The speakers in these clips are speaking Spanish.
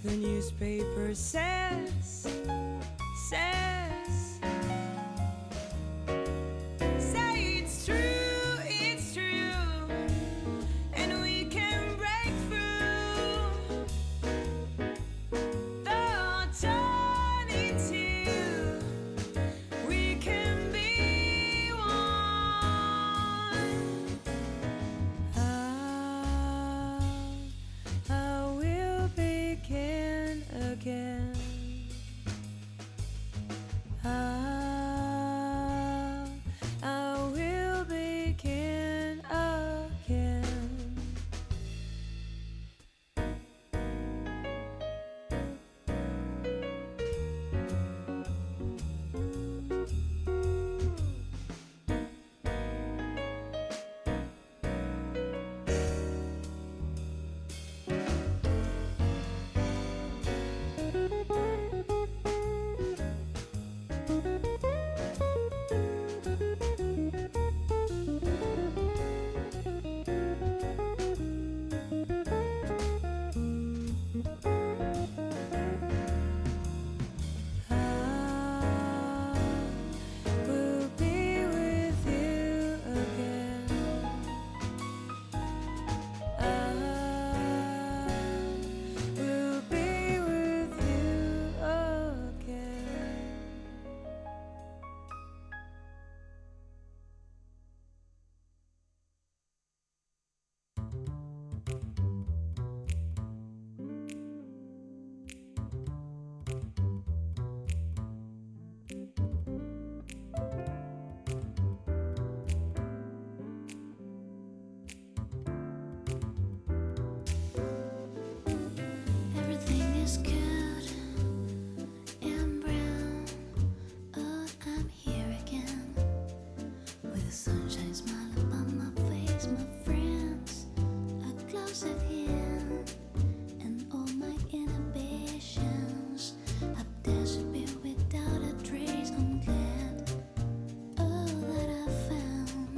The newspaper says it's true, and we can break through the eternity. We can be one. I will begin again. I will begin again. Will be with you again. I will be with you again. Everything is good and brown. Oh, I'm here again with the sunshine smile upon my face. My friends are close at hand, and all my inhibitions have disappeared without a trace. I'm glad, oh, that I found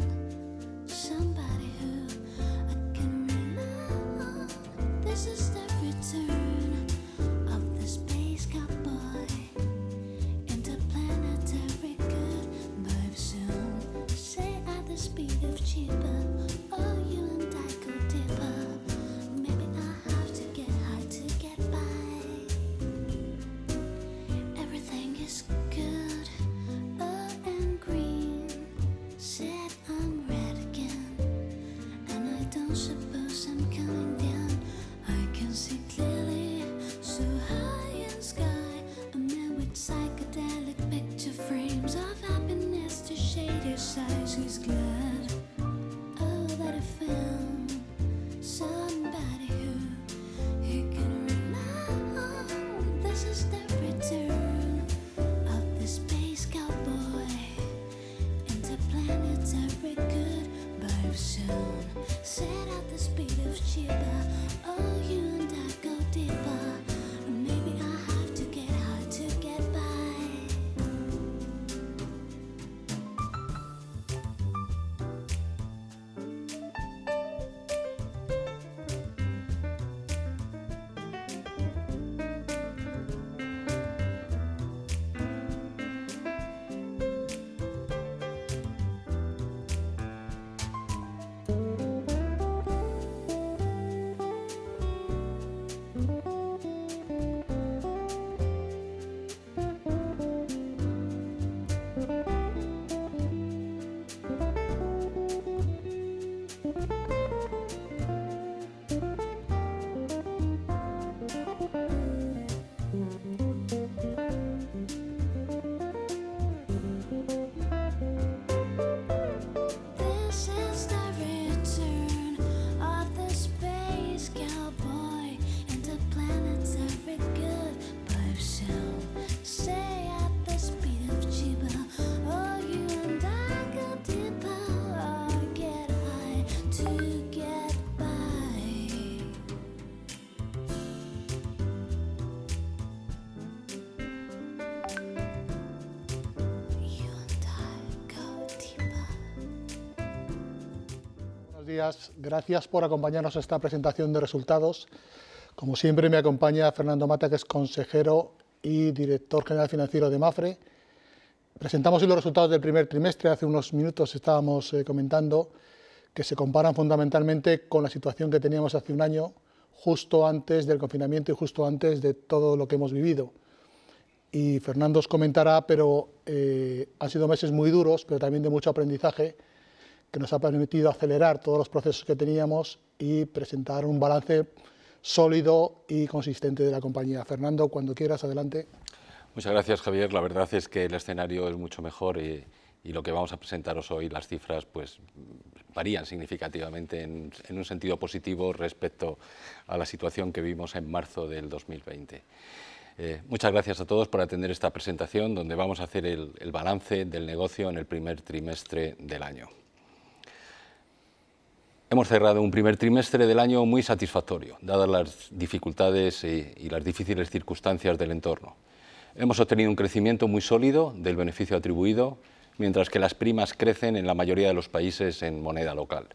somebody who I can rely on. This is the return of the space cowboy, interplanetary good vibe soon. Say at the speed of cheaper, oh, you and I go deeper. Maybe I have to get high to get by. Everything is good, oh, and green. Said I'm red again, and I don't suppose I'm coming down. I can see clearly, so high in sky. A man with psychedelic picture frames of happiness to shade his eyes. He's glad, oh, that I found somebody who he can rely on. This is the return of the space cowboy, interplanetary good vibe soon. Set at the speed of Chiba. Oh, you and I go deeper. Maybe I have to get high to get by. This is the return of the space cowboy, interplanetary good vibe soon. Say at the speed of Chiba. Oh, you and I go deeper or get high to get by. You and I go deeper. Buenos días, gracias por acompañarnos a esta presentación de resultados Como siempre me acompaña Fernando Mata, que es consejero y director general financiero de Mapfre. Presentamos hoy los resultados del primer trimestre. Hace unos minutos estábamos comentando que se comparan fundamentalmente con la situación que teníamos hace un año, justo antes del confinamiento y justo antes de todo lo que hemos vivido. Y Fernando os comentará, pero han sido meses muy duros, pero también de mucho aprendizaje, que nos ha permitido acelerar todos los procesos que teníamos y presentar un balance sólido y consistente de la compañía. Fernando, cuando quieras, adelante. Muchas gracias, Javier. La verdad es que el escenario es mucho mejor y lo que vamos a presentaros hoy, las cifras, pues varían significativamente en un sentido positivo respecto a la situación que vimos en marzo del 2020. Muchas gracias a todos por atender esta presentación, donde vamos a hacer el balance del negocio en el primer trimestre del año. Hemos cerrado un primer trimestre del año muy satisfactorio, dadas las dificultades y las difíciles circunstancias del entorno. Hemos obtenido un crecimiento muy sólido del beneficio atribuido, mientras que las primas crecen en la mayoría de los países en moneda local.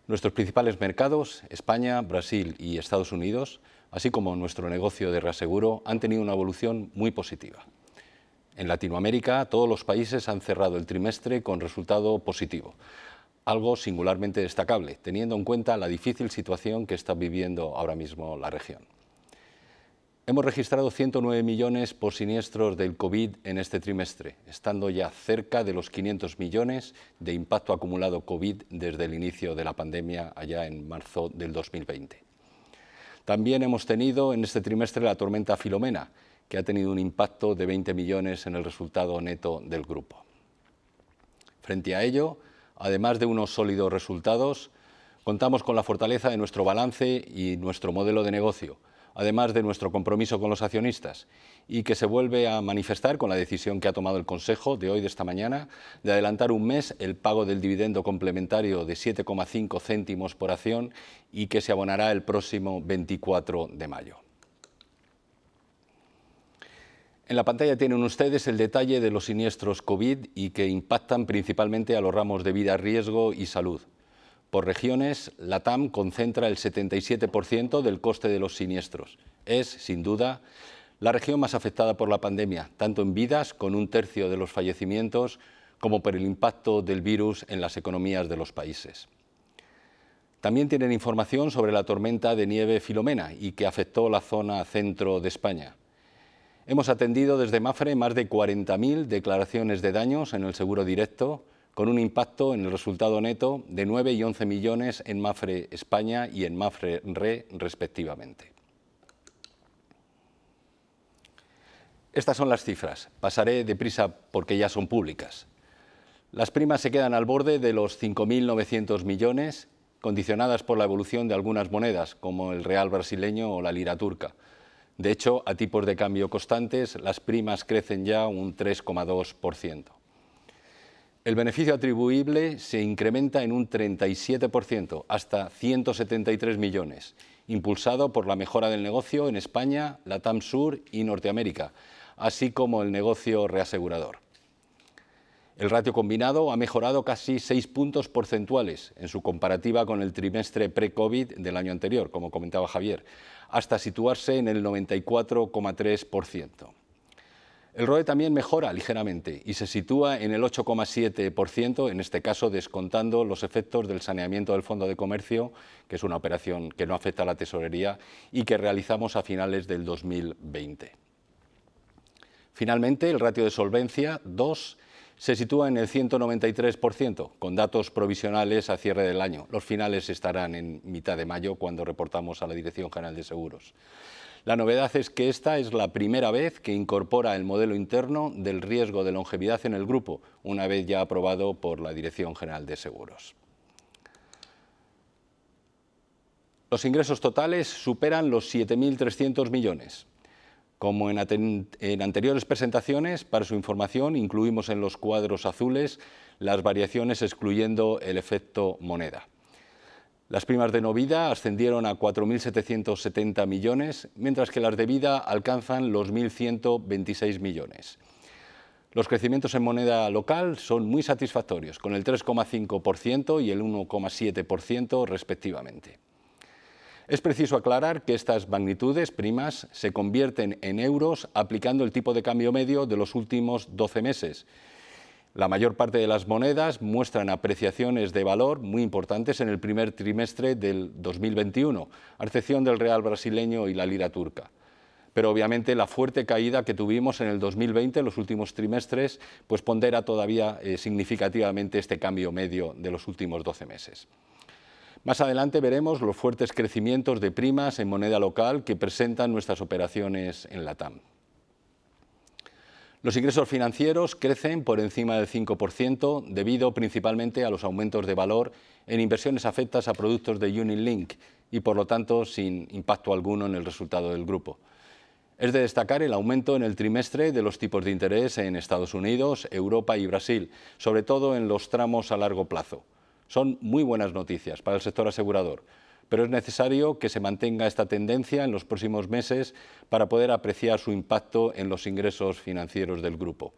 Nuestros principales mercados, España, Brasil y Estados Unidos, así como nuestro negocio de reaseguro, han tenido una evolución muy positiva. En Latinoamérica, todos los países han cerrado el trimestre con resultado positivo, algo singularmente destacable, teniendo en cuenta la difícil situación que está viviendo ahora mismo la región. Hemos registrado 109 millones por siniestros del COVID en este trimestre, estando ya cerca de los 500 millones de impacto acumulado COVID desde el inicio de la pandemia allá en marzo del 2020. También hemos tenido en este trimestre la tormenta Filomena, que ha tenido un impacto de 20 millones en el resultado neto del grupo. Frente a ello, además de unos sólidos resultados, contamos con la fortaleza de nuestro balance y nuestro modelo de negocio, además de nuestro compromiso con los accionistas, y que se vuelve a manifestar con la decisión que ha tomado el Consejo de hoy, de esta mañana, de adelantar un mes el pago del dividendo complementario de 7,5 céntimos por acción y que se abonará el próximo 24 de mayo. En la pantalla tienen ustedes el detalle de los siniestros COVID y que impactan principalmente a los ramos de vida, riesgo y salud. Por regiones, la TAM concentra el 77% del coste de los siniestros. Es, sin duda, la región más afectada por la pandemia, tanto en vidas, con un tercio de los fallecimientos, como por el impacto del virus en las economías de los países. También tienen información sobre la tormenta de nieve Filomena y que afectó la zona centro de España. Hemos atendido desde Mapfre más de 40.000 declaraciones de daños en el seguro directo, con un impacto en el resultado neto de 9 y 11 millones en Mapfre España y en Mapfre Re, respectivamente. Estas son las cifras. Pasaré deprisa porque ya son públicas. Las primas se quedan al borde de los 5.900 millones, condicionadas por la evolución de algunas monedas, como el real brasileño o la lira turca. De hecho, a tipos de cambio constantes, las primas crecen ya un 3,2%. El beneficio atribuible se incrementa en un 37%, hasta 173 millones, impulsado por la mejora del negocio en España, Latam Sur y Norteamérica, así como el negocio reasegurador. El ratio combinado ha mejorado casi 6 puntos porcentuales en su comparativa con el trimestre pre-COVID del año anterior, como comentaba Javier, hasta situarse en el 94,3%. El ROE también mejora ligeramente y se sitúa en el 8,7%, en este caso descontando los efectos del saneamiento del Fondo de Comercio, que es una operación que no afecta a la tesorería y que realizamos a finales del 2020. Finalmente, el ratio de solvencia 2 se sitúa en el 193%, con datos provisionales a cierre del año. Los finales estarán en mitad de mayo, cuando reportamos a la Dirección General de Seguros. La novedad es que esta es la primera vez que incorpora el modelo interno del riesgo de longevidad en el grupo, una vez ya aprobado por la Dirección General de Seguros. Los ingresos totales superan los 7.300 millones. Como en anteriores presentaciones, para su información, incluimos en los cuadros azules las variaciones excluyendo el efecto moneda. Las primas de no vida ascendieron a 4.770 millones, mientras que las de vida alcanzan los 1.126 millones. Los crecimientos en moneda local son muy satisfactorios, con el 3,5% y el 1,7% respectivamente. Es preciso aclarar que estas magnitudes primas se convierten en euros aplicando el tipo de cambio medio de los últimos 12 meses. La mayor parte de las monedas muestran apreciaciones de valor muy importantes en el primer trimestre del 2021, a excepción del real brasileño y la lira turca. Pero obviamente la fuerte caída que tuvimos en el 2020, en los últimos trimestres, pues pondera todavía significativamente este cambio medio de los últimos 12 meses. Más adelante veremos los fuertes crecimientos de primas en moneda local que presentan nuestras operaciones en LATAM. Los ingresos financieros crecen por encima del 5% debido principalmente a los aumentos de valor en inversiones afectas a productos de Unit Link y por lo tanto sin impacto alguno en el resultado del grupo. Es de destacar el aumento en el trimestre de los tipos de interés en Estados Unidos, Europa y Brasil, sobre todo en los tramos a largo plazo. Son muy buenas noticias para el sector asegurador, pero es necesario que se mantenga esta tendencia en los próximos meses para poder apreciar su impacto en los ingresos financieros del grupo.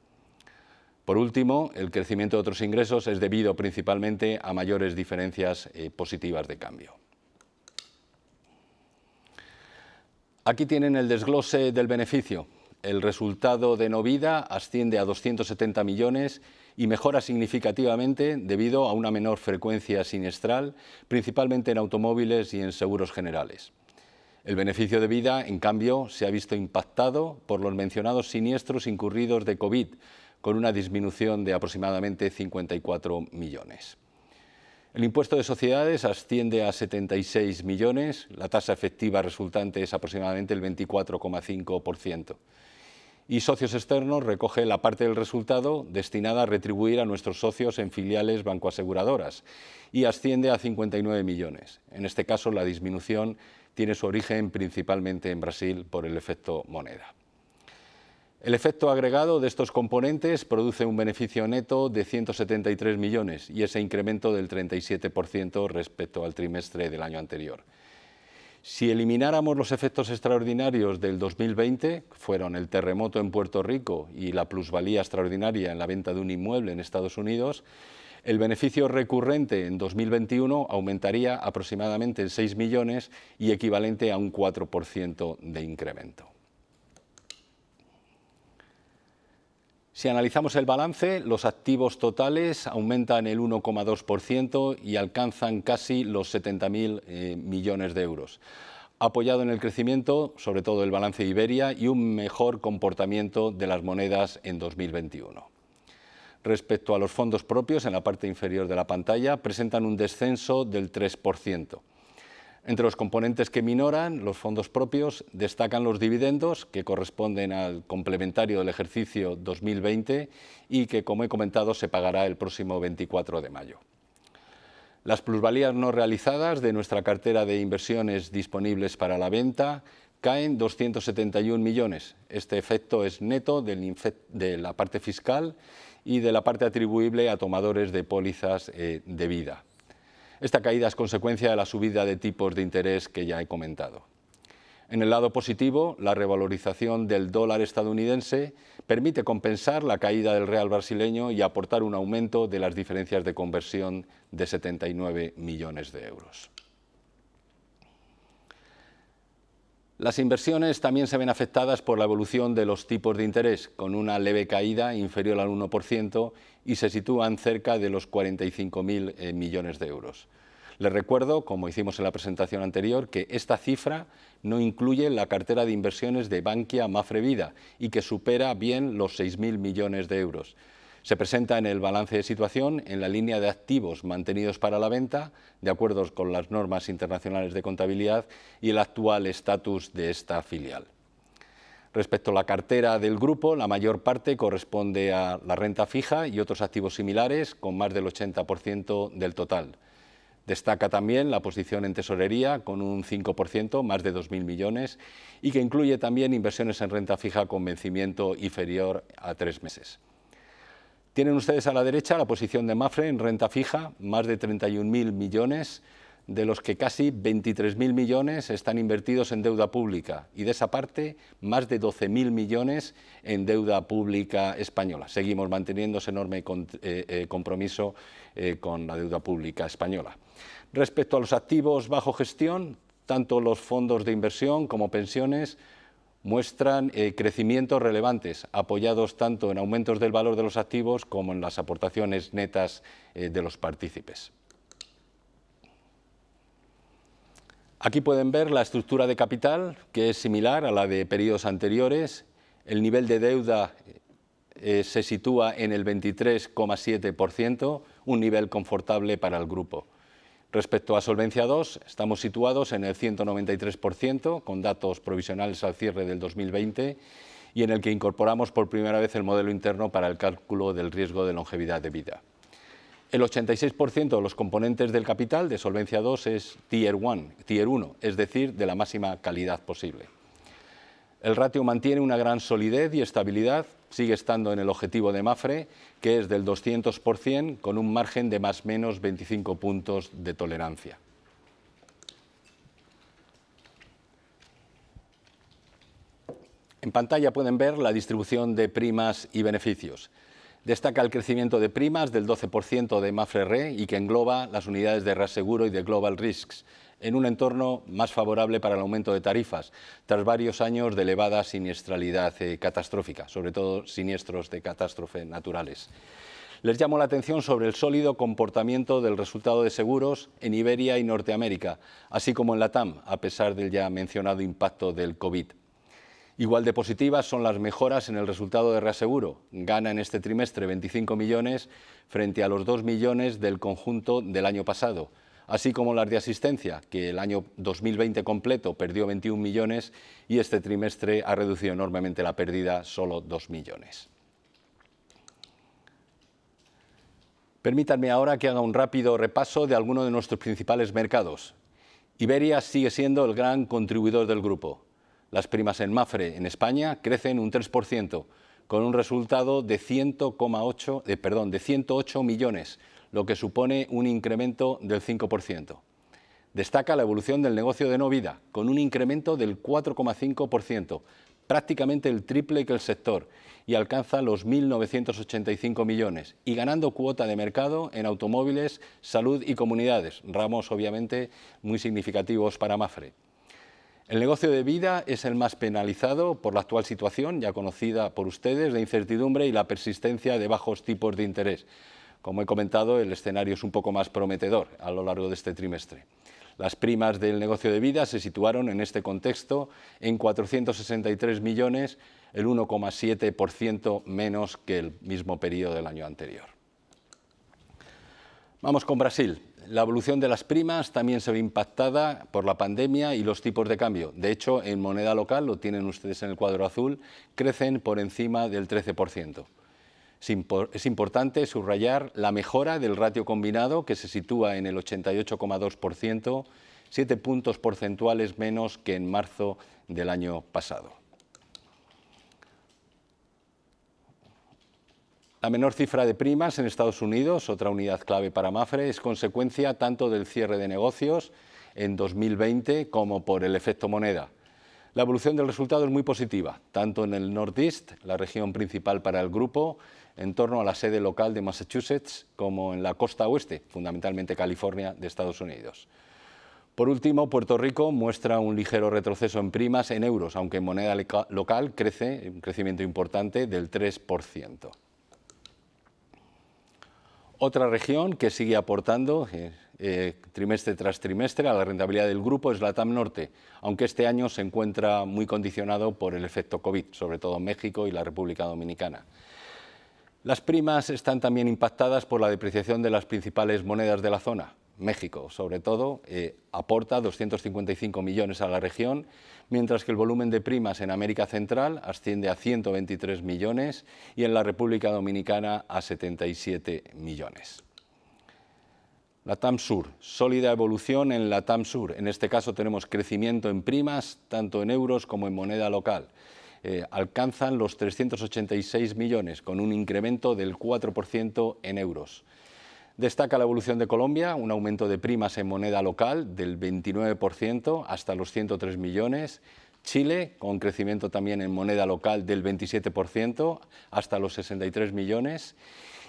Por último, el crecimiento de otros ingresos es debido principalmente a mayores diferencias positivas de cambio. Aquí tienen el desglose del beneficio. El resultado de Novida asciende a 270 millones y mejora significativamente debido a una menor frecuencia siniestral, principalmente en automóviles y en seguros generales. El beneficio de vida, en cambio, se ha visto impactado por los mencionados siniestros incurridos de COVID, con una disminución de aproximadamente 54 millones. El impuesto de sociedades asciende a 76 millones, la tasa efectiva resultante es aproximadamente el 24,5%. Y Socios Externos recoge la parte del resultado destinada a retribuir a nuestros socios en filiales bancoaseguradoras y asciende a 59 millones. En este caso, la disminución tiene su origen principalmente en Brasil por el efecto moneda. El efecto agregado de estos componentes produce un beneficio neto de 173 millones y ese incremento del 37% respecto al trimestre del año anterior. Si elimináramos los efectos extraordinarios del 2020, fueron el terremoto en Puerto Rico y la plusvalía extraordinaria en la venta de un inmueble en Estados Unidos, el beneficio recurrente en 2021 aumentaría aproximadamente en 6 millones y equivalente a un 4% de incremento. Si analizamos el balance, los activos totales aumentan el 1,2% y alcanzan casi los 70.000 millones de euros, apoyado en el crecimiento, sobre todo el balance de Iberia, y un mejor comportamiento de las monedas en 2021. Respecto a los fondos propios, en la parte inferior de la pantalla, presentan un descenso del 3%. Entre los componentes que minoran los fondos propios destacan los dividendos, que corresponden al complementario del ejercicio 2020 y que, como he comentado, se pagará el próximo 24 de mayo. Las plusvalías no realizadas de nuestra cartera de inversiones disponibles para la venta caen 271 millones. Este efecto es neto de la parte fiscal y de la parte atribuible a tomadores de pólizas de vida. Esta caída es consecuencia de la subida de tipos de interés que ya he comentado. En el lado positivo, la revalorización del dólar estadounidense permite compensar la caída del real brasileño y aportar un aumento de las diferencias de conversión de 79 millones de euros. Las inversiones también se ven afectadas por la evolución de los tipos de interés, con una leve caída inferior al 1% y se sitúan cerca de los 45.000 millones de euros. Les recuerdo, como hicimos en la presentación anterior, que esta cifra no incluye la cartera de inversiones de Bankia Mapfre Vida y que supera bien los 6.000 millones de euros. Se presenta en el balance de situación en la línea de activos mantenidos para la venta, de acuerdo con las normas internacionales de contabilidad y el actual estatus de esta filial. Respecto a la cartera del grupo, la mayor parte corresponde a la renta fija y otros activos similares, con más del 80% del total. Destaca también la posición en tesorería, con un 5%, más de 2.000 millones, y que incluye también inversiones en renta fija con vencimiento inferior a 3 meses. Tienen ustedes a la derecha la posición de Mapfre en renta fija, más de 31.000 millones, de los que casi 23.000 millones están invertidos en deuda pública y de esa parte más de 12.000 millones en deuda pública española. Seguimos manteniendo ese enorme compromiso con la deuda pública española. Respecto a los activos bajo gestión, Tanto los fondos de inversión como pensiones muestran crecimientos relevantes, apoyados tanto en aumentos del valor de los activos como en las aportaciones netas de los partícipes. Aquí pueden ver la estructura de capital, que es similar a la de periodos anteriores. El nivel de deuda se sitúa en el 23,7%, un nivel confortable para el grupo. Respecto a Solvencia II, estamos situados en el 193%, con datos provisionales al cierre del 2020, y en el que incorporamos por primera vez el modelo interno para el cálculo del riesgo de longevidad de vida. El 86% de los componentes del capital de Solvencia II es Tier 1, es decir, de la máxima calidad posible. El ratio mantiene una gran solidez y estabilidad, sigue estando en el objetivo de Mapfre, que es del 200%, con un margen de más o menos 25 puntos de tolerancia. En pantalla pueden ver la distribución de primas y beneficios. Destaca el crecimiento de primas del 12% de Mapfre Re y que engloba las unidades de reaseguro y de Global Risks, en un entorno más favorable para el aumento de tarifas, tras varios años de elevada siniestralidad catastrófica, sobre todo siniestros de catástrofe naturales. Les llamo la atención sobre el sólido comportamiento del resultado de seguros en Iberia y Norteamérica, así como en LATAM, a pesar del ya mencionado impacto del COVID. Igual de positivas son las mejoras en el resultado de reaseguro. Gana en este trimestre 25 millones frente a los 2 millones del conjunto del año pasado, así como las de asistencia, que el año 2020 completo perdió 21 millones y este trimestre ha reducido enormemente la pérdida, solo 2 millones. Permítanme ahora que haga un rápido repaso de algunos de nuestros principales mercados. Iberia sigue siendo el gran contribuidor del grupo. Las primas en Mapfre en España crecen un 3%, con un resultado de 108 millones, lo que supone un incremento del 5%. Destaca la evolución del negocio de no vida, con un incremento del 4,5%, prácticamente el triple que el sector, y alcanza los 1.985 millones, y ganando cuota de mercado en automóviles, salud y comunidades, ramos obviamente muy significativos para Mapfre. El negocio de vida es el más penalizado por la actual situación, ya conocida por ustedes, de incertidumbre y la persistencia de bajos tipos de interés. Como he comentado, el escenario es un poco más prometedor a lo largo de este trimestre. Las primas del negocio de vida se situaron en este contexto en 463 millones, el 1,7% menos que el mismo periodo del año anterior. Vamos con Brasil. La evolución de las primas también se ve impactada por la pandemia y los tipos de cambio. De hecho, en moneda local, lo tienen ustedes en el cuadro azul, crecen por encima del 13%. Es importante subrayar la mejora del ratio combinado, que se sitúa en el 88,2%, 7 puntos porcentuales menos que en marzo del año pasado. La menor cifra de primas en Estados Unidos, otra unidad clave para Mapfre, es consecuencia tanto del cierre de negocios en 2020 como por el efecto moneda. La evolución del resultado es muy positiva, tanto en el Northeast, la región principal para el grupo, en torno a la sede local de Massachusetts, como en la costa oeste, fundamentalmente California, de Estados Unidos. Por último, Puerto Rico muestra un ligero retroceso en primas en euros, aunque en moneda local crece un crecimiento importante del 3%. Otra región que sigue aportando trimestre tras trimestre a la rentabilidad del grupo es LATAM Norte, aunque este año se encuentra muy condicionado por el efecto COVID, sobre todo México y la República Dominicana. Las primas están también impactadas por la depreciación de las principales monedas de la zona. México, sobre todo, aporta 255 millones a la región, mientras que el volumen de primas en América Central asciende a 123 millones y en la República Dominicana a 77 millones. LATAM Sur, sólida evolución en LATAM Sur. En este caso tenemos crecimiento en primas, tanto en euros como en moneda local. Alcanzan los 386 millones, con un incremento del 4% en euros. Destaca la evolución de Colombia, un aumento de primas en moneda local del 29% hasta los 103 millones. Chile, con crecimiento también en moneda local del 27% hasta los 63 millones.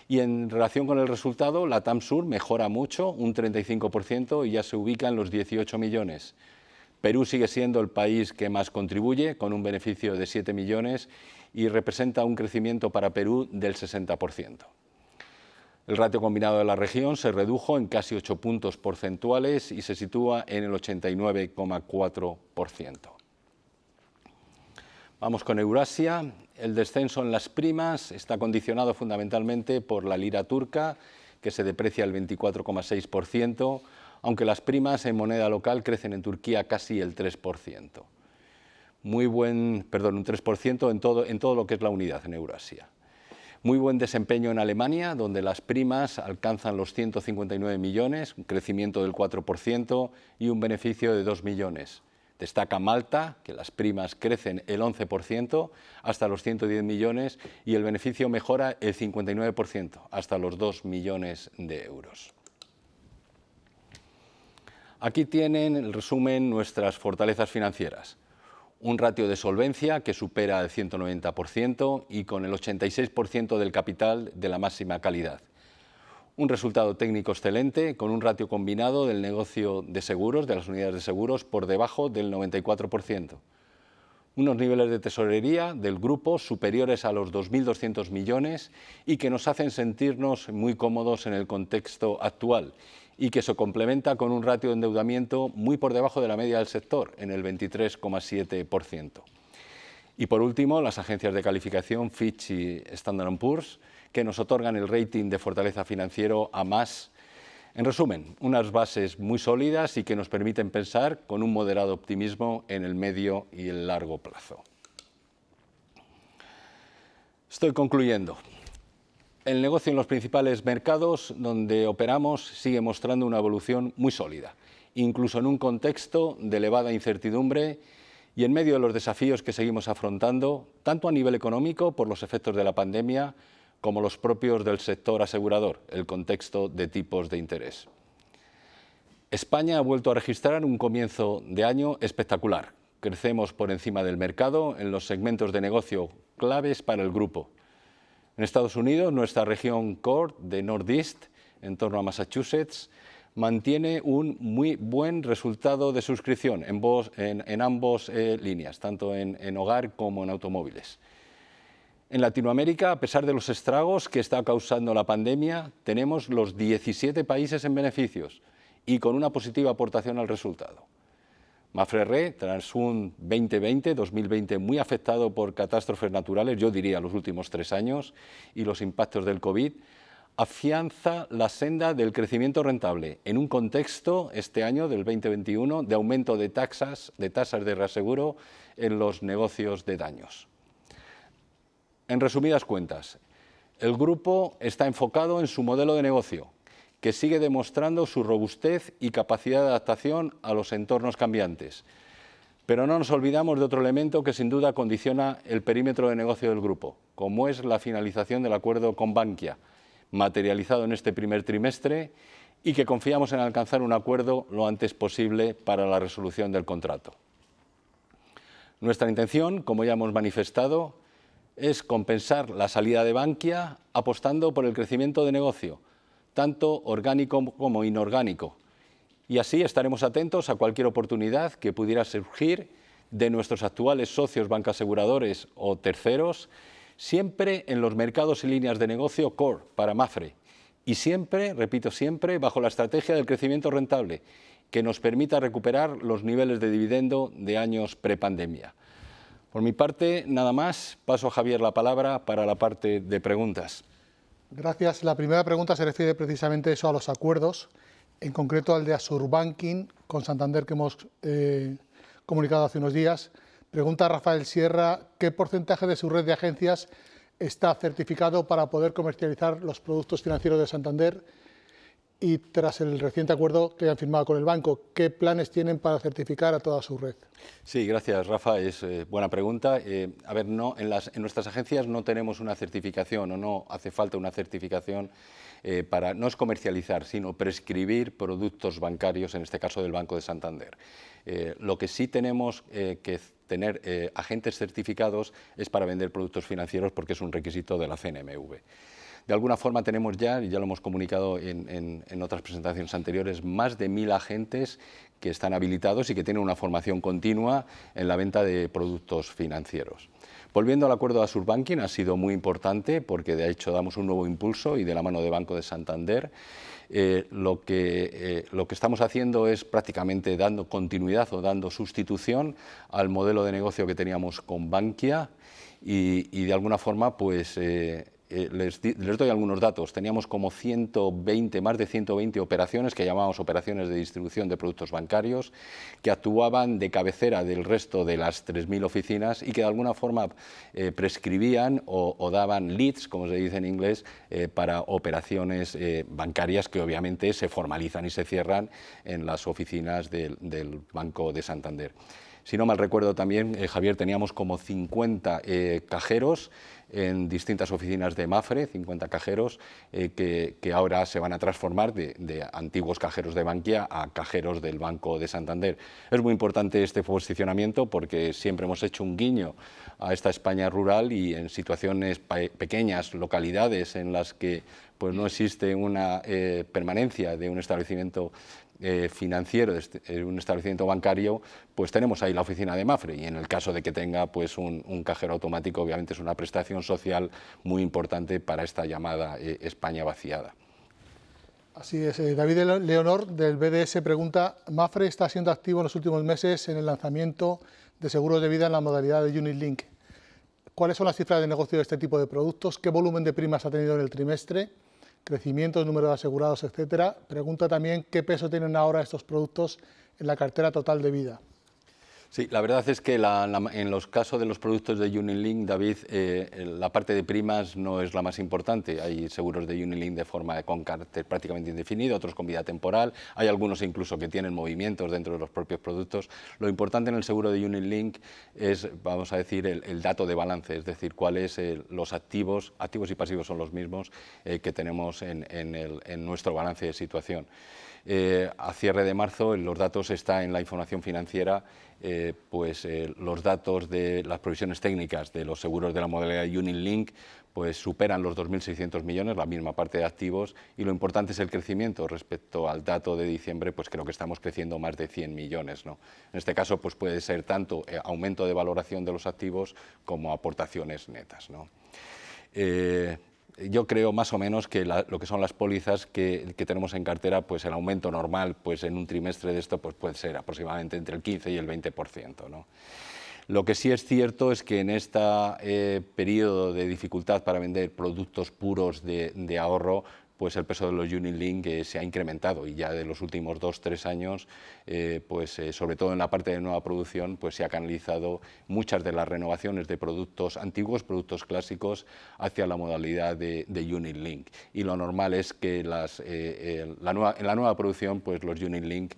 Y en relación con el resultado, LATAM Sur mejora mucho, un 35%, y ya se ubica en los 18 millones. Perú sigue siendo el país que más contribuye, con un beneficio de 7 millones y representa un crecimiento para Perú del 60%. El ratio combinado de la región se redujo en casi 8 puntos porcentuales y se sitúa en el 89,4%. Vamos con Eurasia. El descenso en las primas está condicionado fundamentalmente por la lira turca, que se deprecia el 24,6%, aunque las primas en moneda local crecen en Turquía casi el 3%. Un 3% en todo lo que es la unidad en Eurasia. Muy buen desempeño en Alemania, donde las primas alcanzan los 159 millones, un crecimiento del 4% y un beneficio de 2 millones. Destaca Malta, que las primas crecen el 11% hasta los 110 millones y el beneficio mejora el 59% hasta los 2 millones de euros. Aquí tienen el resumen nuestras fortalezas financieras. Un ratio de solvencia que supera el 190% y con el 86% del capital de la máxima calidad. Un resultado técnico excelente con un ratio combinado del negocio de seguros, de las unidades de seguros, por debajo del 94%. Unos niveles de tesorería del grupo superiores a los 2.200 millones y que nos hacen sentirnos muy cómodos en el contexto actual y que se complementa con un ratio de endeudamiento muy por debajo de la media del sector, en el 23,7%. Y por último, las agencias de calificación Fitch y Standard & Poor's, que nos otorgan el rating de fortaleza financiero A+. En resumen, unas bases muy sólidas y que nos permiten pensar con un moderado optimismo en el medio y el largo plazo. Estoy concluyendo. El negocio en los principales mercados donde operamos sigue mostrando una evolución muy sólida, incluso en un contexto de elevada incertidumbre y en medio de los desafíos que seguimos afrontando, tanto a nivel económico por los efectos de la pandemia, como los propios del sector asegurador, el contexto de tipos de interés. España ha vuelto a registrar un comienzo de año espectacular. Crecemos por encima del mercado en los segmentos de negocio claves para el grupo. En Estados Unidos, nuestra región core de Northeast, en torno a Massachusetts, mantiene un muy buen resultado de suscripción en ambas líneas, tanto en hogar como en automóviles. En Latinoamérica, a pesar de los estragos que está causando la pandemia, tenemos los 17 países en beneficios y con una positiva aportación al resultado. Mapfre Re, tras un 2020 muy afectado por catástrofes naturales, yo diría los últimos 3 años, y los impactos del COVID, afianza la senda del crecimiento rentable en un contexto este año del 2021 de aumento de tasas de reaseguro en los negocios de daños. En resumidas cuentas, el grupo está enfocado en su modelo de negocio, que sigue demostrando su robustez y capacidad de adaptación a los entornos cambiantes. Pero no nos olvidamos de otro elemento que sin duda condiciona el perímetro de negocio del grupo, como es la finalización del acuerdo con Bankia, materializado en este primer trimestre y que confiamos en alcanzar un acuerdo lo antes posible para la resolución del contrato. Nuestra intención, como ya hemos manifestado, es compensar la salida de Bankia apostando por el crecimiento de negocio, tanto orgánico como inorgánico. Y así estaremos atentos a cualquier oportunidad que pudiera surgir de nuestros actuales socios bancoaseguradores o terceros, siempre en los mercados y líneas de negocio core para Mapfre. Y siempre, repito siempre, bajo la estrategia del crecimiento rentable, que nos permita recuperar los niveles de dividendo de años prepandemia. Por mi parte, nada más. Paso a Javier la palabra para la parte de preguntas. Gracias. La primera pregunta se refiere precisamente a los acuerdos, en concreto al de Asurbanking con Santander que hemos comunicado hace unos días. Pregunta Rafael Sierra, ¿qué porcentaje de su red de agencias está certificado para poder comercializar los productos financieros de Santander? Y tras el reciente acuerdo que han firmado con el banco, ¿qué planes tienen para certificar a toda su red? Sí, gracias, Rafa. Es buena pregunta. A ver, en nuestras agencias no tenemos una certificación o no hace falta una certificación no es comercializar, sino prescribir productos bancarios, en este caso del Banco de Santander. Lo que sí tenemos que tener agentes certificados es para vender productos financieros porque es un requisito de la CNMV. De alguna forma tenemos ya, y ya lo hemos comunicado en otras presentaciones anteriores, más de 1000 agentes que están habilitados y que tienen una formación continua en la venta de productos financieros. Volviendo al acuerdo de Asurbanking, ha sido muy importante porque de hecho damos un nuevo impulso y de la mano de Banco de Santander. Lo que estamos haciendo es prácticamente dando continuidad o dando sustitución al modelo de negocio que teníamos con Bankia y de alguna forma pues les doy algunos datos. Teníamos como más de 120 operaciones que llamábamos operaciones de distribución de productos bancarios que actuaban de cabecera del resto de las 3000 oficinas y que de alguna forma prescribían o daban leads, como se dice en inglés, para operaciones bancarias que obviamente se formalizan y se cierran en las oficinas del Banco de Santander. Si no mal recuerdo también, Javier, teníamos como 50 cajeros en distintas oficinas de Mapfre, 50 cajeros que ahora se van a transformar de antiguos cajeros de Bankia a cajeros del Banco de Santander. Es muy importante este posicionamiento porque siempre hemos hecho un guiño a esta España rural y en situaciones pequeñas, localidades en las que pues, no existe una permanencia de un establecimiento financiero, un establecimiento bancario, pues tenemos ahí la oficina de Mapfre y en el caso de que tenga pues un cajero automático, obviamente es una prestación social muy importante para esta llamada España vaciada. Así es. David Leonor del BDS pregunta, Mapfre está siendo activo en los últimos meses en el lanzamiento de seguros de vida en la modalidad de Unit Link. ¿Cuáles son las cifras de negocio de este tipo de productos? ¿Qué volumen de primas ha tenido en el trimestre? Crecimientos, número de asegurados, etcétera. Pregunta también qué peso tienen ahora estos productos en la cartera total de vida. Sí, la verdad es que en los casos de los productos de Unilink, David, la parte de primas no es la más importante. Hay seguros de Unilink con carácter prácticamente indefinido, otros con vida temporal, hay algunos incluso que tienen movimientos dentro de los propios productos. Lo importante en el seguro de Unilink es, vamos a decir, el dato de balance, es decir, cuáles los activos y pasivos son los mismos que tenemos en nuestro balance de situación. A cierre de marzo los datos están en la información financiera, los datos de las provisiones técnicas de los seguros de la modalidad Unilink pues superan los 2.600 millones, la misma parte de activos, y lo importante es el crecimiento respecto al dato de diciembre, pues creo que estamos creciendo más de 100 millones, ¿no? En este caso pues puede ser tanto aumento de valoración de los activos como aportaciones netas, ¿no? Yo creo más o menos que lo que son las pólizas que tenemos en cartera, pues el aumento normal pues en un trimestre de esto pues puede ser aproximadamente entre el 15 y el 20%, ¿no? Lo que sí es cierto es que en este periodo de dificultad para vender productos puros de ahorro, pues el peso de los Unilink se ha incrementado y ya de los últimos 2-3 años, sobre todo en la parte de nueva producción, pues se ha canalizado muchas de las renovaciones de productos antiguos, productos clásicos, hacia la modalidad de Unilink. Y lo normal es que en la nueva producción pues los Unilink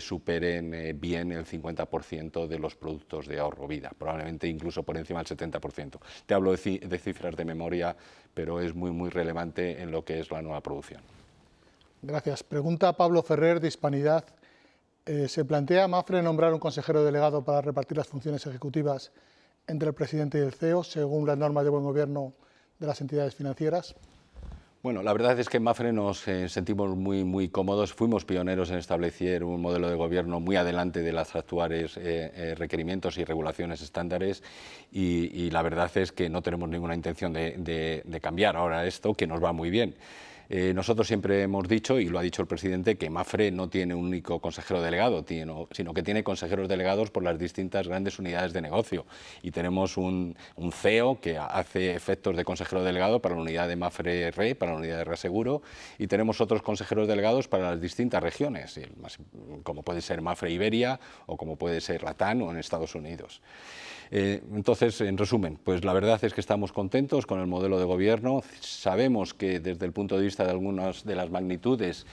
superen bien el 50% de los productos de ahorro vida, probablemente incluso por encima del 70%. Te hablo de cifras de memoria, pero es muy relevante en lo que es la nueva producción. Gracias. Pregunta Pablo Ferrer de Hispanidad. ¿Se plantea Mapfre nombrar un consejero delegado para repartir las funciones ejecutivas entre el presidente y el CEO, según las normas de buen gobierno de las entidades financieras? Bueno, la verdad es que en Mapfre nos sentimos muy cómodos. Fuimos pioneros en establecer un modelo de gobierno muy adelante de los actuales requerimientos y regulaciones estándares y la verdad es que no tenemos ninguna intención de cambiar ahora esto, que nos va muy bien. Nosotros siempre hemos dicho, y lo ha dicho el presidente, que Mapfre no tiene un único consejero delegado, sino que tiene consejeros delegados por las distintas grandes unidades de negocio. Y tenemos un CEO que hace efectos de consejero delegado para la unidad de Mapfre Re, para la unidad de Reaseguro, y tenemos otros consejeros delegados para las distintas regiones, como puede ser Mapfre Iberia o como puede ser Latam o en Estados Unidos. Entonces, en resumen, pues la verdad es que estamos contentos con el modelo de gobierno. Sabemos que desde el punto de vista de algunas de las magnitudes,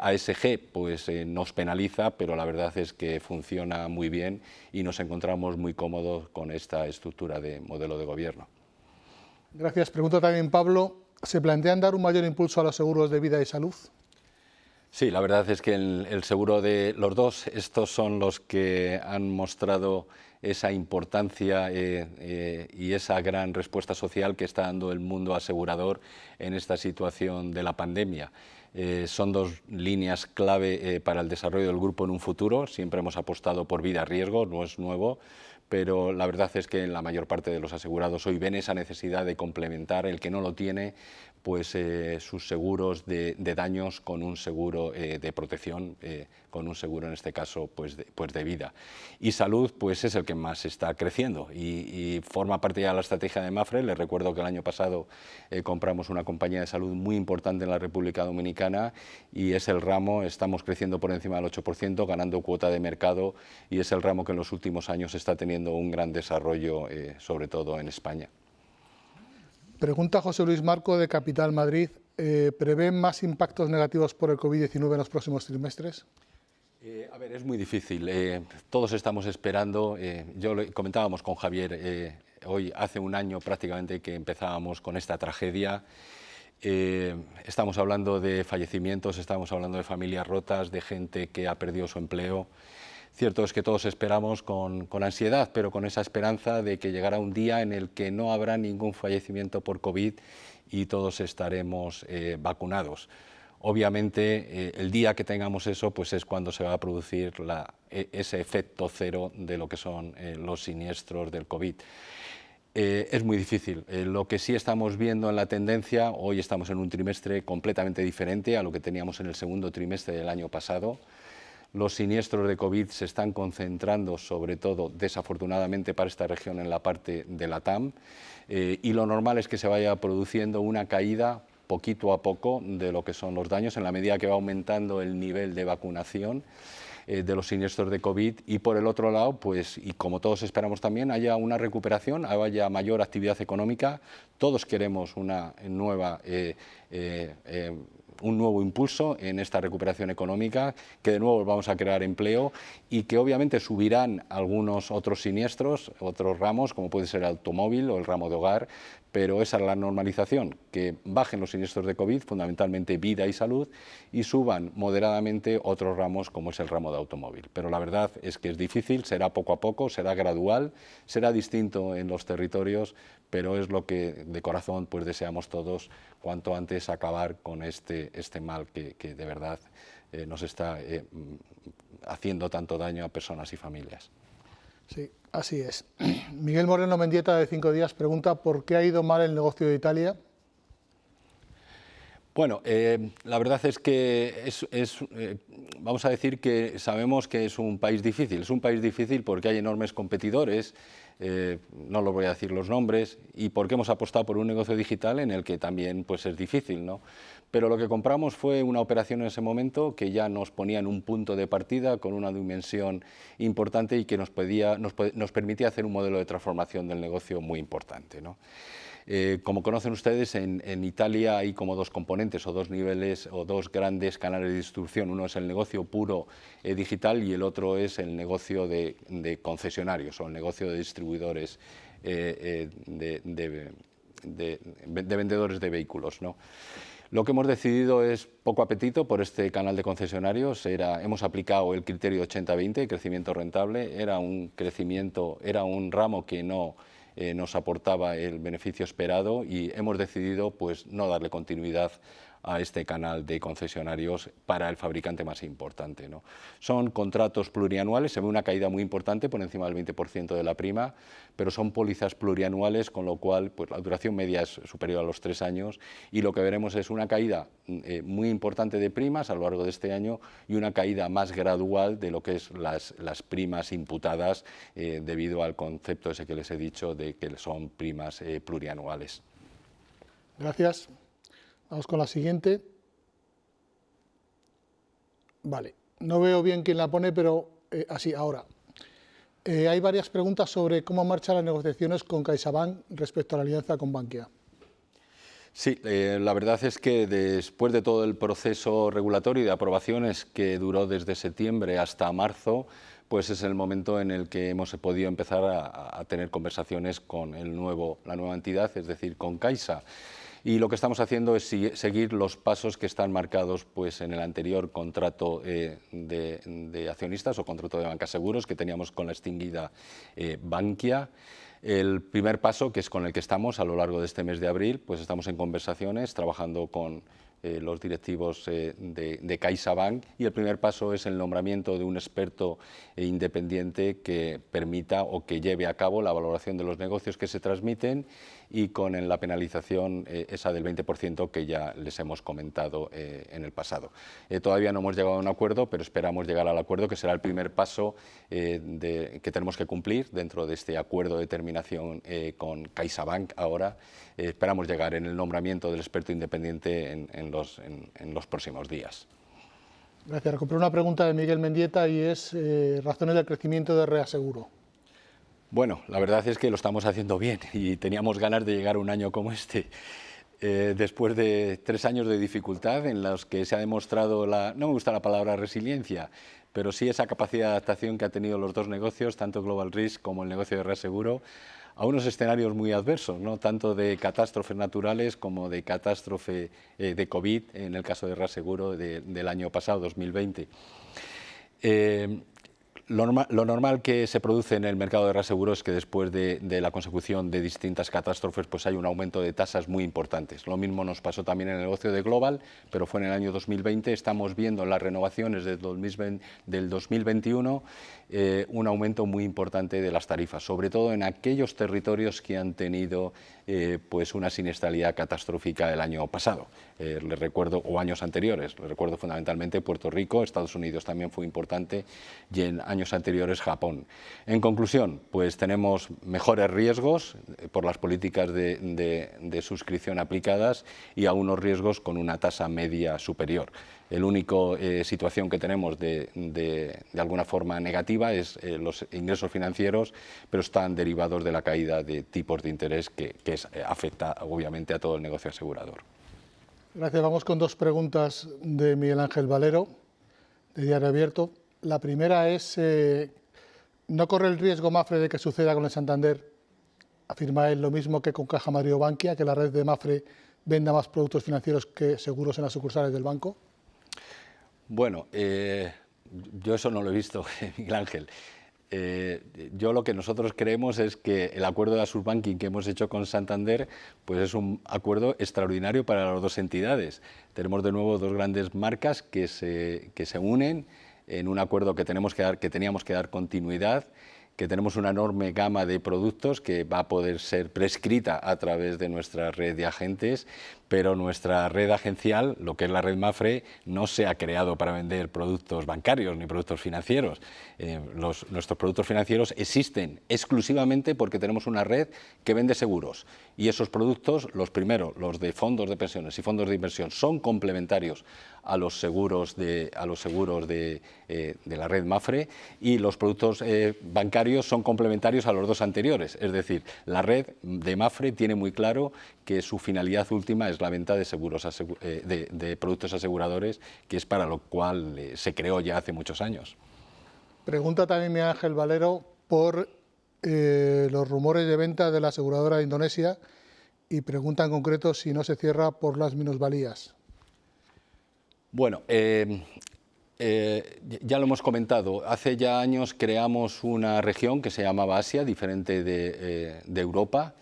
ASG pues, nos penaliza, pero la verdad es que funciona muy bien y nos encontramos muy cómodos con esta estructura de modelo de gobierno. Gracias. Pregunta también Pablo, ¿se plantean dar un mayor impulso a los seguros de vida y salud? Sí, la verdad es que el seguro de los dos, estos son los que han mostrado esa importancia y esa gran respuesta social que está dando el mundo asegurador en esta situación de la pandemia. Son dos líneas clave para el desarrollo del grupo en un futuro. Siempre hemos apostado por vida a riesgo, no es nuevo, pero la verdad es que la mayor parte de los asegurados hoy ven esa necesidad de complementar, el que no lo tiene, pues sus seguros de daños con un seguro de protección, con un seguro en este caso pues de vida. Y salud pues es el que más está creciendo y forma parte ya de la estrategia de Mapfre. Les recuerdo que el año pasado compramos una compañía de salud muy importante en la República Dominicana y es el ramo, estamos creciendo por encima del 8%, ganando cuota de mercado, y es el ramo que en los últimos años está teniendo un gran desarrollo, sobre todo en España. Pregunta José Luis Marco de Capital Madrid. ¿Prevén más impactos negativos por el COVID-19 en los próximos trimestres? A ver, es muy difícil. Todos estamos esperando. Comentábamos con Javier, hoy hace un año prácticamente que empezábamos con esta tragedia. Estamos hablando de fallecimientos, estamos hablando de familias rotas, de gente que ha perdido su empleo. Cierto es que todos esperamos con ansiedad, pero con esa esperanza de que llegará un día en el que no habrá ningún fallecimiento por COVID y todos estaremos vacunados. Obviamente, el día que tengamos eso, pues es cuando se va a producir ese efecto cero de lo que son los siniestros del COVID. Es muy difícil. Lo que sí estamos viendo en la tendencia, hoy estamos en un trimestre completamente diferente a lo que teníamos en el segundo trimestre del año pasado. Los siniestros de COVID se están concentrando, sobre todo, desafortunadamente para esta región, en la parte de la TAM, y lo normal es que se vaya produciendo una caída poquito a poco de lo que son los daños, en la medida que va aumentando el nivel de vacunación de los siniestros de COVID, y por el otro lado, pues, y como todos esperamos también, haya una recuperación, haya mayor actividad económica. Todos queremos una nueva un nuevo impulso en esta recuperación económica, que de nuevo vamos a crear empleo y que obviamente subirán algunos otros siniestros, otros ramos, como puede ser el automóvil o el ramo de hogar, pero esa es la normalización, que bajen los siniestros de COVID, fundamentalmente vida y salud, y suban moderadamente otros ramos como es el ramo de automóvil. Pero la verdad es que es difícil, será poco a poco, será gradual, será distinto en los territorios, pero es lo que de corazón pues deseamos todos, cuanto antes acabar con este mal que de verdad nos está haciendo tanto daño a personas y familias. Sí, así es. Miguel Moreno Mendieta, de 5 días, pregunta ¿por qué ha ido mal el negocio de Italia? Bueno, la verdad es que vamos a decir que sabemos que es un país difícil. Es un país difícil porque hay enormes competidores, no los voy a decir los nombres, y porque hemos apostado por un negocio digital en el que también pues, es difícil, ¿no? Pero lo que compramos fue una operación en ese momento que ya nos ponía en un punto de partida con una dimensión importante y que nos permitía hacer un modelo de transformación del negocio muy importante, ¿no? Como conocen ustedes, en Italia hay como dos componentes o dos niveles o dos grandes canales de distribución. Uno es el negocio puro digital y el otro es el negocio de concesionarios o el negocio de distribuidores de vendedores de vehículos, ¿no? Lo que hemos decidido es poco apetito por este canal de concesionarios. Hemos aplicado el criterio 80-20, crecimiento rentable. Era un ramo que no nos aportaba el beneficio esperado y hemos decidido pues, no darle continuidad a este canal de concesionarios para el fabricante más importante, ¿no? Son contratos plurianuales, se ve una caída muy importante por encima del 20% de la prima, pero son pólizas plurianuales, con lo cual pues, la duración media es superior a los 3 años y lo que veremos es una caída muy importante de primas a lo largo de este año y una caída más gradual de lo que es las primas imputadas debido al concepto ese que les he dicho de que son primas plurianuales. Gracias. Vamos con la siguiente. Vale, no veo bien quién la pone, pero así, ahora. Hay varias preguntas sobre cómo marchan las negociaciones con CaixaBank respecto a la alianza con Bankia. Sí, la verdad es que después de todo el proceso regulatorio y de aprobaciones que duró desde septiembre hasta marzo, pues es el momento en el que hemos podido empezar a tener conversaciones con la nueva entidad, es decir, con Caixa. Y lo que estamos haciendo es seguir los pasos que están marcados pues, en el anterior contrato de accionistas o contrato de banca seguros que teníamos con la extinguida Bankia. El primer paso, que es con el que estamos a lo largo de este mes de abril, pues estamos en conversaciones, trabajando con los directivos de CaixaBank, y el primer paso es el nombramiento de un experto independiente que permita o que lleve a cabo la valoración de los negocios que se transmiten y con la penalización esa del 20% que ya les hemos comentado en el pasado. Todavía no hemos llegado a un acuerdo, pero esperamos llegar al acuerdo, que será el primer paso que tenemos que cumplir dentro de este acuerdo de terminación con CaixaBank ahora. Esperamos llegar en el nombramiento del experto independiente en los próximos días. Gracias. Recupero una pregunta de Miguel Mendieta y es razones del crecimiento de Reaseguro. Bueno, la verdad es que lo estamos haciendo bien y teníamos ganas de llegar a un año como este. Después de 3 años de dificultad en los que se ha demostrado no me gusta la palabra resiliencia, pero sí esa capacidad de adaptación que han tenido los dos negocios, tanto Global Risk como el negocio de Reaseguro, a unos escenarios muy adversos, ¿no? Tanto de catástrofes naturales como de catástrofe de COVID, en el caso de Reaseguro del año pasado, 2020. Lo normal que se produce en el mercado de reaseguros es que después de la consecución de distintas catástrofes pues hay un aumento de tasas muy importantes. Lo mismo nos pasó también en el negocio de Global, pero fue en el año 2020. Estamos viendo en las renovaciones del 2021 un aumento muy importante de las tarifas, sobre todo en aquellos territorios que han tenido pues una siniestralidad catastrófica el año pasado. Les recuerdo, o años anteriores, les recuerdo fundamentalmente Puerto Rico, Estados Unidos también fue importante, y en años anteriores Japón. En conclusión, pues tenemos mejores riesgos por las políticas de suscripción aplicadas y a unos riesgos con una tasa media superior. La única situación que tenemos de alguna forma negativa es los ingresos financieros, pero están derivados de la caída de tipos de interés que afecta obviamente a todo el negocio asegurador. Gracias. Vamos con 2 preguntas de Miguel Ángel Valero, de Diario Abierto. La primera es, ¿no corre el riesgo Mapfre de que suceda con el Santander? Afirma él lo mismo que con Caja Madrid o Bankia, que la red de Mapfre venda más productos financieros que seguros en las sucursales del banco. Bueno, yo eso no lo he visto, Miguel Ángel. Yo lo que nosotros creemos es que el acuerdo de Asurbanking que hemos hecho con Santander pues es un acuerdo extraordinario para las dos entidades. Tenemos de nuevo 2 grandes marcas que se unen en un acuerdo que teníamos que dar continuidad, que tenemos una enorme gama de productos que va a poder ser prescrita a través de nuestra red de agentes, pero nuestra red agencial, lo que es la red Mapfre, no se ha creado para vender productos bancarios ni productos financieros. Nuestros productos financieros existen exclusivamente porque tenemos una red que vende seguros, y esos productos, los de fondos de pensiones y fondos de inversión, son complementarios a los seguros de la red Mapfre, y los productos bancarios son complementarios a los 2 anteriores. Es decir, la red de Mapfre tiene muy claro que su finalidad última es la venta de seguros de productos aseguradores, que es para lo cual se creó ya hace muchos años. Pregunta también Miguel Ángel Valero por los rumores de venta de la aseguradora de Indonesia, y pregunta en concreto si no se cierra por las minusvalías. Bueno, ya lo hemos comentado. Hace ya años creamos una región que se llamaba Asia, diferente de Europa.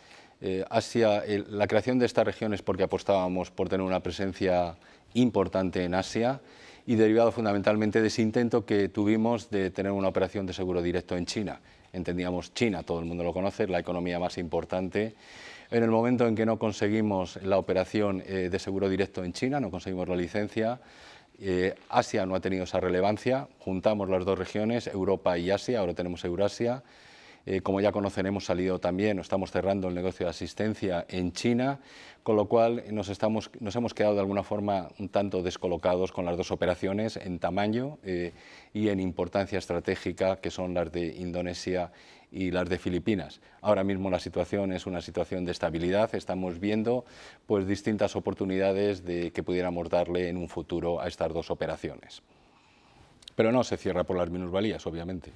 Asia, la creación de esta región es porque apostábamos por tener una presencia importante en Asia, y derivado fundamentalmente de ese intento que tuvimos de tener una operación de seguro directo en China. Entendíamos China, todo el mundo lo conoce, la economía más importante. En el momento en que no conseguimos la operación de seguro directo en China, no conseguimos la licencia, Asia no ha tenido esa relevancia, juntamos las 2 regiones, Europa y Asia, ahora tenemos Eurasia. Como ya conocen, hemos salido también, estamos cerrando el negocio de asistencia en China, con lo cual nos hemos quedado de alguna forma un tanto descolocados con las 2 operaciones en tamaño y en importancia estratégica, que son las de Indonesia y las de Filipinas. Ahora mismo la situación es una situación de estabilidad, estamos viendo pues distintas oportunidades que pudiéramos darle en un futuro a estas 2 operaciones. Pero no se cierra por las minusvalías, obviamente.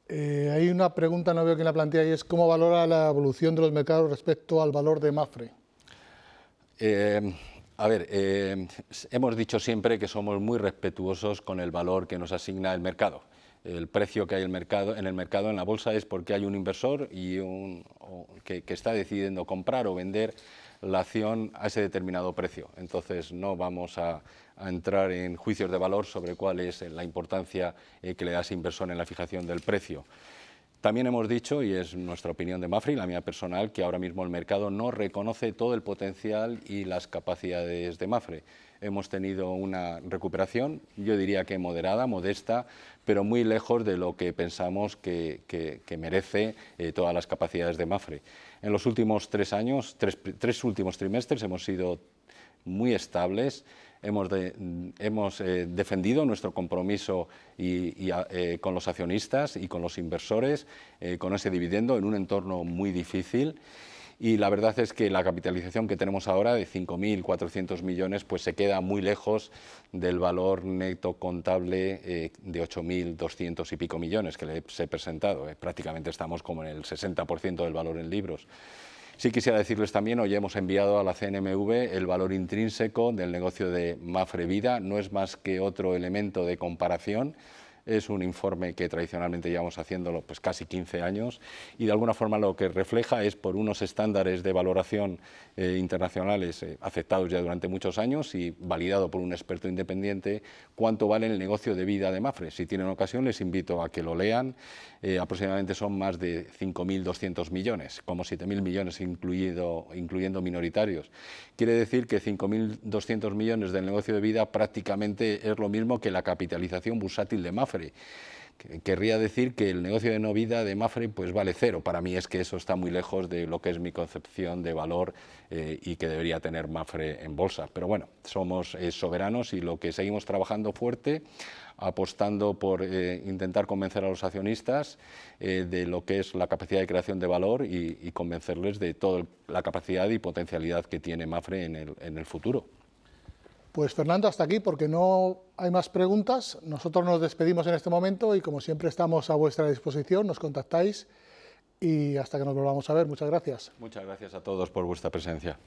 Hay una pregunta, no veo quién la plantea, y es ¿cómo valora la evolución de los mercados respecto al valor de Mapfre? Hemos dicho siempre que somos muy respetuosos con el valor que nos asigna el mercado. El precio que hay en el mercado, en la bolsa, es porque hay un inversor que está decidiendo comprar o vender la acción a ese determinado precio. Entonces no vamos a entrar en juicios de valor sobre cuál es la importancia que le da ese inversor en la fijación del precio. También hemos dicho, y es nuestra opinión de Mapfre, la mía personal, que ahora mismo el mercado no reconoce todo el potencial y las capacidades de Mapfre. Hemos tenido una recuperación, yo diría que moderada, modesta, pero muy lejos de lo que pensamos que merece todas las capacidades de Mapfre. En los últimos 3 años, tres últimos trimestres, hemos sido muy estables. Hemos defendido nuestro compromiso con los accionistas y con los inversores, con ese dividendo en un entorno muy difícil. Y la verdad es que la capitalización que tenemos ahora de 5.400 millones pues se queda muy lejos del valor neto contable de 8.200 y pico millones que les he presentado. Prácticamente estamos como en el 60% del valor en libros. Sí quisiera decirles también, hoy hemos enviado a la CNMV el valor intrínseco del negocio de Mapfre Vida. No es más que otro elemento de comparación. Es un informe que tradicionalmente llevamos haciéndolo pues casi 15 años y de alguna forma lo que refleja es por unos estándares de valoración internacionales aceptados ya durante muchos años y validado por un experto independiente cuánto vale el negocio de vida de Mapfre. Si tienen ocasión les invito a que lo lean. Aproximadamente son más de 5.200 millones, como 7.000 millones incluyendo minoritarios. Quiere decir que 5.200 millones del negocio de vida prácticamente es lo mismo que la capitalización bursátil de Mapfre. Querría decir que el negocio de no vida de Mapfre pues vale cero. Para mí es que eso está muy lejos de lo que es mi concepción de valor y que debería tener Mapfre en bolsa. Pero bueno, somos soberanos y lo que seguimos trabajando fuerte, apostando por intentar convencer a los accionistas de lo que es la capacidad de creación de valor y convencerles de toda la capacidad y potencialidad que tiene Mapfre en el futuro. Pues Fernando, hasta aquí, porque no hay más preguntas. Nosotros nos despedimos en este momento y como siempre estamos a vuestra disposición, nos contactáis y hasta que nos volvamos a ver. Muchas gracias. Muchas gracias a todos por vuestra presencia.